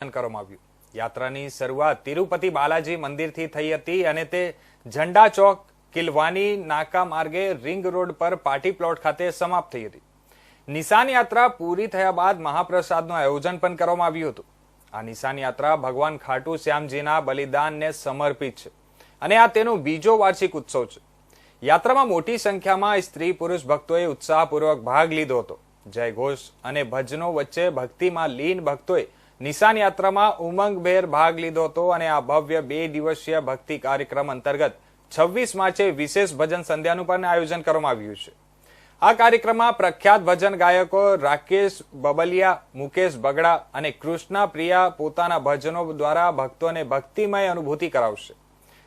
કરવામાં આવ્યું। યાત્રાની શરૂઆત તિરુપતિ બાલાજી મંદિરથી થઈ હતી અને તે ઝંડા ચોક કિલવાની નાકા માર્ગે રિંગ રોડ પર પાર્ટી પ્લોટ ખાતે સમાપ્ત થઈ હતી। નિશાન યાત્રા પૂરી થયા બાદ મહાપ્રસાદનું આયોજન પણ કરવામાં આવ્યું હતું। આ નિશાન યાત્રા ભગવાન ખાટુ શ્યામજીના બલિદાનને સમર્પિત છે અને આ તેનો બીજો વાર્ષિક ઉત્સવ છે। યાત્રામાં મોટી સંખ્યામાં સ્ત્રી પુરુષ ભક્તોએ ઉત્સાહપૂર્વક ભાગ લીધો હતો। જય ઘોષ અને ભજનો વચ્ચે ભક્તિમાં લીન ભક્તોએ નિશાન યાત્રામાં ઉમંગભેર ભાગ લીધો હતો અને આ ભવ્ય 2 દિવસીય ભક્તિ કાર્યક્રમ અંતર્ગત 26 માર્ચે વિશેષ ભજન સંધ્યાનું પણ આયોજન કરવામાં આવ્યું છે। આ કાર્યક્રમમાં પ્રખ્યાત ભજન ગાયકો રાકેશ બબલિયા, મુકેશ બગડા અને કૃષ્ણા પ્રિયા પોતાના ભજનો દ્વારા ભક્તોને ભક્તિમય અનુભૂતિ કરાવશે।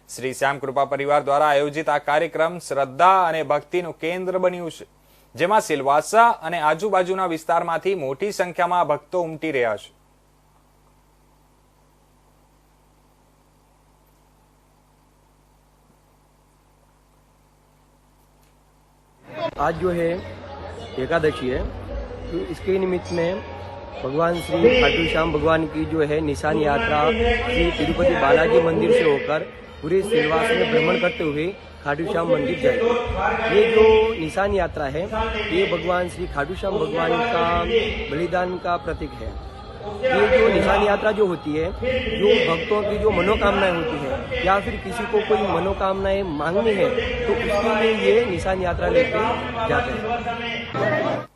શ્રી શ્યામ કૃપા પરિવાર દ્વારા આયોજિત આ કાર્યક્રમ શ્રદ્ધા અને ભક્તિનું કેન્દ્ર બન્યું છે, જેમાં સિલવાસા અને આજુબાજુના વિસ્તારમાંથી મોટી સંખ્યામાં ભક્તો ઉમટી રહ્યા છે। आज जो है एकादशी है, तो इसके निमित्त में भगवान श्री खाटू श्याम भगवान की जो है निशान यात्रा श्री तिरुपति बालाजी मंदिर से होकर पूरे सिलवास में भ्रमण करते हुए खाटू श्याम मंदिर जाएगी। ये जो निशान यात्रा है ये भगवान श्री खाटू श्याम भगवान का बलिदान का प्रतीक है। ये जो निशान यात्रा जो होती है, जो भक्तों की जो मनोकामनाएं होती है या फिर किसी को कोई मनोकामनाएं मांगनी है तो उसके लिए ये निशान यात्रा लेके जाते हैं।